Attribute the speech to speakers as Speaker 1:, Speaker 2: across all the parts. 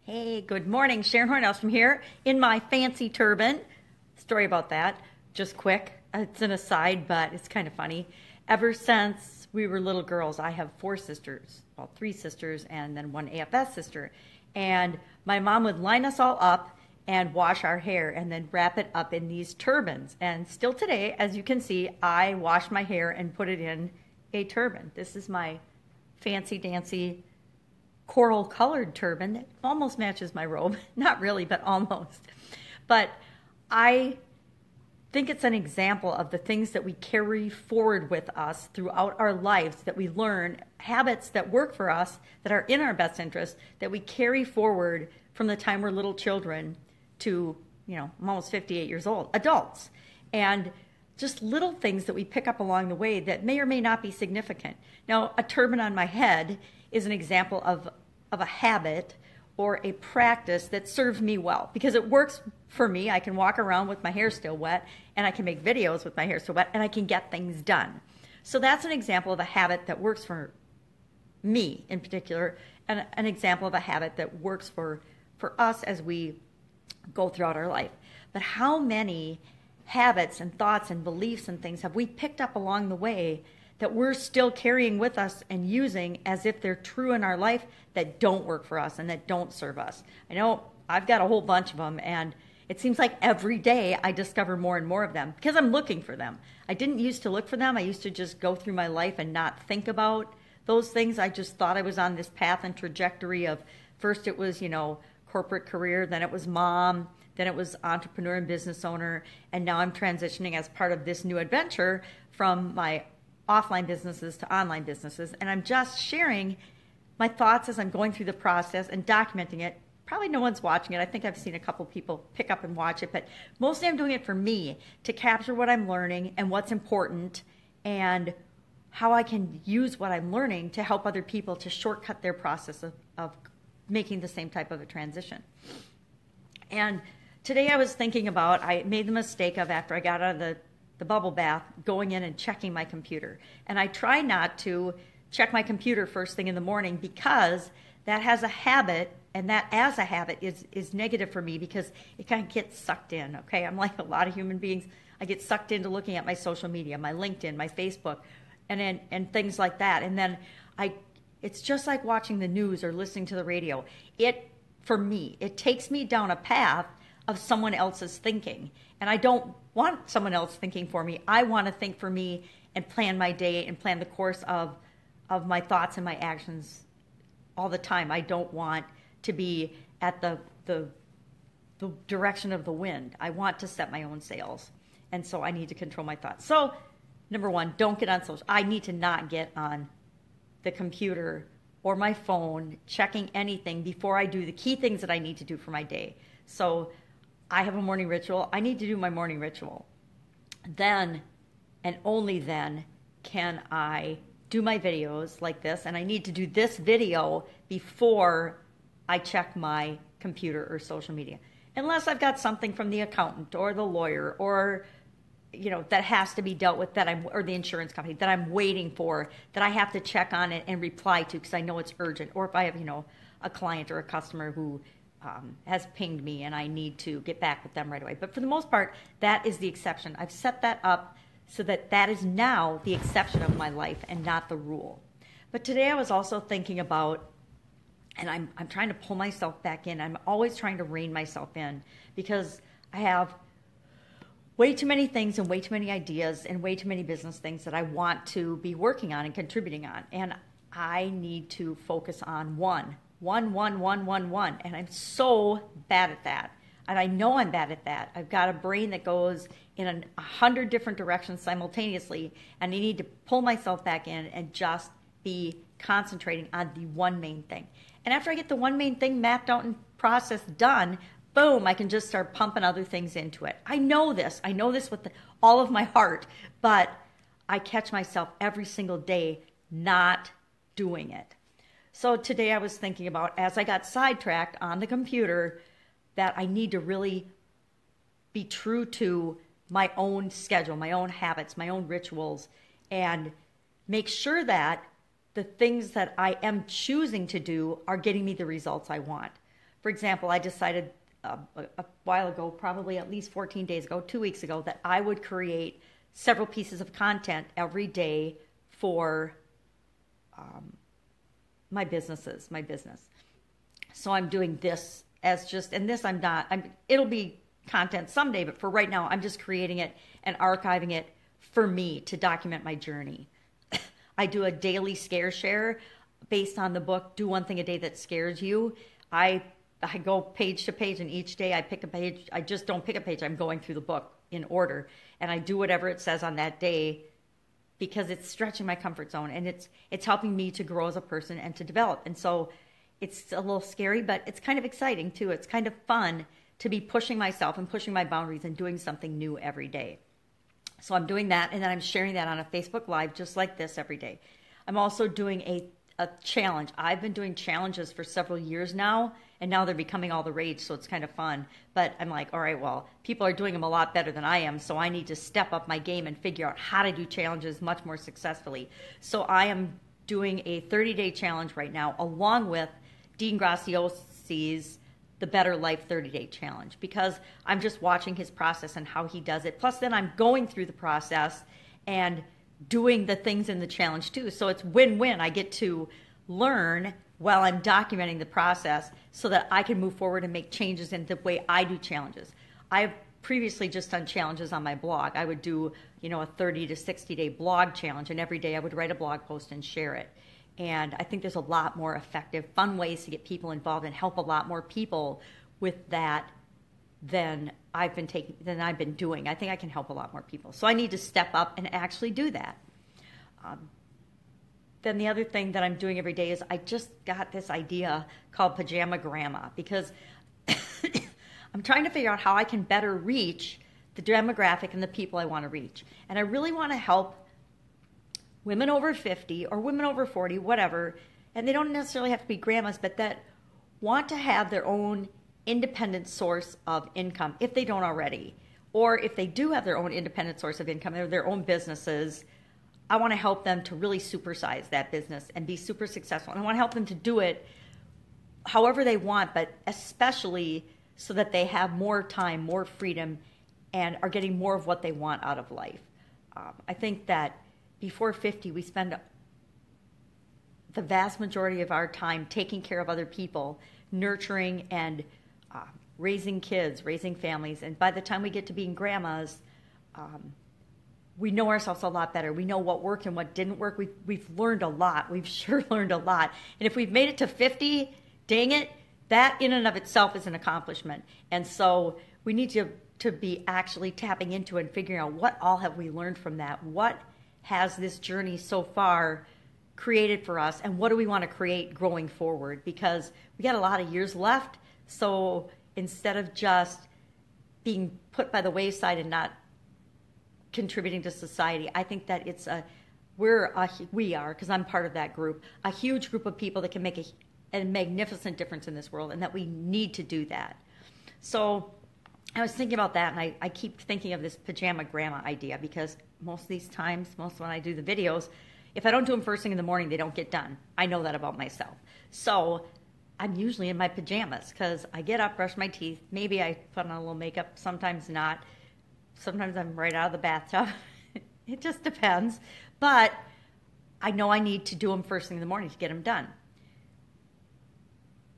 Speaker 1: Hey, good morning. Sharon Horne-Ellstrom here in my fancy turban. Story about that, just quick. It's an aside, but it's kind of funny. Ever since we were little girls, I have four sisters, well, three sisters, and then one AFS sister. And my mom would line us all up and wash our hair and then wrap it up in these turbans. And still today, as you can see, I wash my hair and put it in a turban. This is my fancy dancy coral colored turban that almost matches my robe. Not really, but almost. But I think it's an example of the things that we carry forward with us throughout our lives, that we learn, habits that work for us, that are in our best interest, that we carry forward from the time we're little children to, I'm almost 58 years old, adults. And just little things that we pick up along the way that may or may not be significant. Now, a turban on my head is an example of a habit or a practice that serves me well because it works for me. I can walk around with my hair still wet, and I can make videos with my hair still wet, and I can get things done. So that's an example of a habit that works for me in particular, and an example of a habit that works for us as we go throughout our life. But how many habits and thoughts and beliefs and things have we picked up along the way that we're still carrying with us and using as if they're true in our life that don't work for us and that don't serve us? I know I've got a whole bunch of them, and it seems like every day I discover more and more of them because I'm looking for them. I didn't used to look for them. I used to just go through my life and not think about those things. I just thought I was on this path and trajectory of first it was, corporate career, then it was mom, then it was entrepreneur and business owner, and now I'm transitioning as part of this new adventure from my offline businesses to online businesses, and I'm just sharing my thoughts as I'm going through the process and documenting it. Probably no one's watching it. I think I've seen a couple people pick up and watch it, but mostly I'm doing it for me to capture what I'm learning and what's important and how I can use what I'm learning to help other people to shortcut their process of making the same type of a transition. And today I was thinking about, I made the mistake of, after I got out of the bubble bath, going in and checking my computer. And I try not to check my computer first thing in the morning because that has a habit, and that as a habit is negative for me because it kind of gets sucked in, okay? I'm like a lot of human beings. I get sucked into looking at my social media, my LinkedIn, my Facebook, and things like that. And then it's just like watching the news or listening to the radio. For me, it takes me down a path of someone else's thinking. And I don't want someone else thinking for me. I want to think for me and plan my day and plan the course of my thoughts and my actions all the time. I don't want to be at the direction of the wind. I want to set my own sails. And so I need to control my thoughts. So, number one, don't get on social. I need to not get on the computer or my phone checking anything before I do the key things that I need to do for my day. So I have a morning ritual. I need to do my morning ritual. Then, and only then, can I do my videos like this. And I need to do this video before I check my computer or social media. Unless I've got something from the accountant or the lawyer or that has to be dealt with, or the insurance company that I'm waiting for, that I have to check on it and reply to because I know it's urgent. Or if I have, a client or a customer who has pinged me and I need to get back with them right away. But for the most part, that is the exception. I've set that up so that is now the exception of my life and not the rule. But today I was also thinking about, and I'm trying to pull myself back in. I'm always trying to rein myself in because I have way too many things and way too many ideas and way too many business things that I want to be working on and contributing on. And I need to focus on one. And I'm so bad at that. And I know I'm bad at that. I've got a brain that goes in 100 different directions simultaneously, and I need to pull myself back in and just be concentrating on the one main thing. And after I get the one main thing mapped out and processed done, boom, I can just start pumping other things into it. I know this with all of my heart, but I catch myself every single day not doing it. So today I was thinking about, as I got sidetracked on the computer, that I need to really be true to my own schedule, my own habits, my own rituals, and make sure that the things that I am choosing to do are getting me the results I want. for example, I decided a while ago, probably at least 14 days ago, 2 weeks ago, that I would create several pieces of content every day for my business. So I'm doing this as just, and this it'll be content someday, but for right now, I'm just creating it and archiving it for me to document my journey. I do a daily scare share based on the book, Do One Thing a Day That Scares You. I go page to page, and each day I pick a page. I just don't pick a page. I'm going through the book in order, and I do whatever it says on that day because it's stretching my comfort zone, and it's helping me to grow as a person and to develop. And so it's a little scary, but it's kind of exciting too. It's kind of fun to be pushing myself and pushing my boundaries and doing something new every day. So I'm doing that, and then I'm sharing that on a Facebook Live just like this every day. I'm also doing a challenge. I've been doing challenges for several years now, and now they're becoming all the rage, so it's kind of fun. But I'm like, all right, well, people are doing them a lot better than I am, so I need to step up my game and figure out how to do challenges much more successfully. So I am doing a 30-day challenge right now, along with Dean Graciosi's The Better Life 30-Day Challenge, because I'm just watching his process and how he does it. Plus, then I'm going through the process and doing the things in the challenge too. So it's win-win. I get to learn while I'm documenting the process so that I can move forward and make changes in the way I do challenges. I've previously just done challenges on my blog. I would do, a 30 to 60-day blog challenge, and every day I would write a blog post and share it. And I think there's a lot more effective, fun ways to get people involved and help a lot more people with that than I've been doing. I think I can help a lot more people. So I need to step up and actually do that. Then the other thing that I'm doing every day is I just got this idea called Pajama Grandma, because I'm trying to figure out how I can better reach the demographic and the people I want to reach. And I really want to help women over 50 or women over 40, whatever, and they don't necessarily have to be grandmas, but that want to have their own independent source of income if they don't already. Or if they do have their own independent source of income, or their own businesses, I want to help them to really supersize that business and be super successful. And I want to help them to do it however they want, but especially so that they have more time, more freedom, and are getting more of what they want out of life. I think that before 50, we spend the vast majority of our time taking care of other people, nurturing and raising kids, raising families. And by the time we get to being grandmas, we know ourselves a lot better. We know what worked and what didn't work. We've learned a lot. We've sure learned a lot. And if we've made it to 50, dang it, that in and of itself is an accomplishment. And so we need to be actually tapping into it and figuring out what all have we learned from that. What has this journey so far created for us, and what do we want to create going forward? Because we got a lot of years left. So instead of just being put by the wayside and not contributing to society, I think that we are, because I'm part of that group, a huge group of people that can make a magnificent difference in this world, and that we need to do that. So I was thinking about that, and I keep thinking of this Pajama Grandma idea, because most when I do the videos, if I don't do them first thing in the morning, they don't get done. I know that about myself. So I'm usually in my pajamas because I get up, brush my teeth. Maybe I put on a little makeup, sometimes not. Sometimes I'm right out of the bathtub. It just depends. But I know I need to do them first thing in the morning to get them done.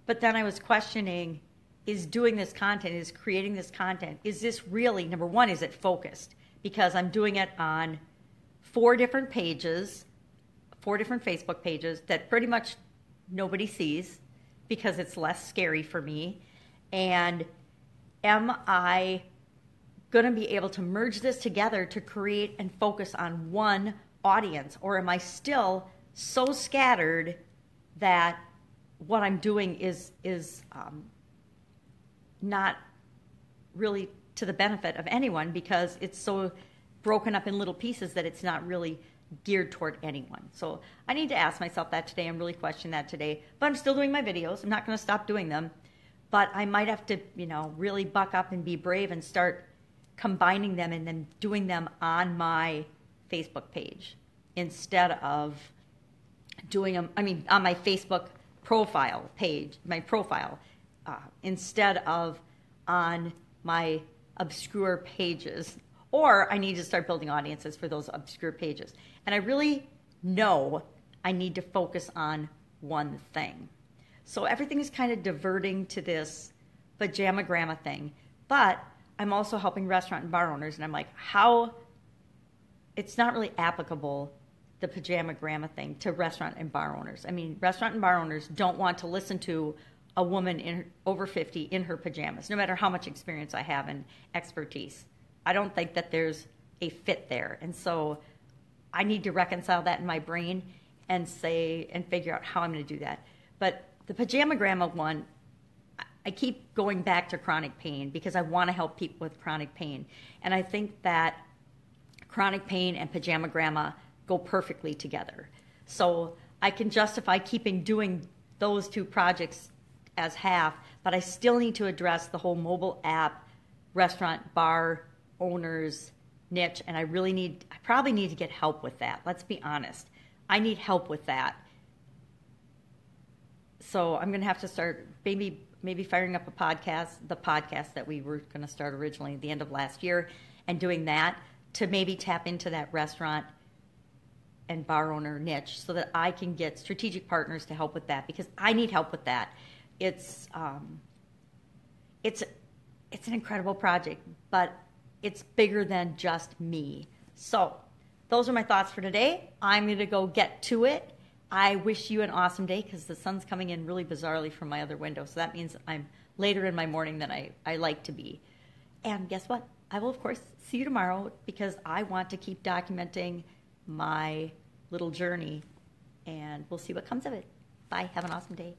Speaker 1: But then I was questioning, is doing this content, is creating this content, is this really, number one, is it focused? Because I'm doing it on 4 different pages, 4 different Facebook pages that pretty much nobody sees because it's less scary for me. And am I going to be able to merge this together to create and focus on one audience? Or am I still so scattered that what I'm doing is not really to the benefit of anyone, because it's so broken up in little pieces that it's not really geared toward anyone? So I need to ask myself that today and really question that today. But I'm still doing my videos. I'm not going to stop doing them. But I might have to, really buck up and be brave and start combining them and then doing them on my Facebook page instead of doing them, on my Facebook profile page, my profile, instead of on my obscure pages. Or I need to start building audiences for those obscure pages. And I really know I need to focus on one thing. So everything is kind of diverting to this pajama grandma thing. But I'm also helping restaurant and bar owners, and I'm like, how? It's not really applicable, the pajama grandma thing, to restaurant and bar owners. I mean, restaurant and bar owners don't want to listen to a woman over 50 in her pajamas, no matter how much experience I have and expertise. I don't think that there's a fit there. And so I need to reconcile that in my brain and figure out how I'm going to do that. But the pajama grandma one, I keep going back to chronic pain because I want to help people with chronic pain. And I think that chronic pain and pajama grandma go perfectly together. So I can justify doing those two projects as half, but I still need to address the whole mobile app, restaurant, bar owners niche, and I probably need to get help with that. Let's be honest. I need help with that. So I'm going to have to start maybe firing up the podcast that we were going to start originally at the end of last year, and doing that to maybe tap into that restaurant and bar owner niche so that I can get strategic partners to help with that, because I need help with that. It's an incredible project, but it's bigger than just me. So those are my thoughts for today. I'm going to go get to it. I wish you an awesome day, because the sun's coming in really bizarrely from my other window. So that means I'm later in my morning than I like to be. And guess what? I will, of course, see you tomorrow, because I want to keep documenting my little journey, and we'll see what comes of it. Bye. Have an awesome day.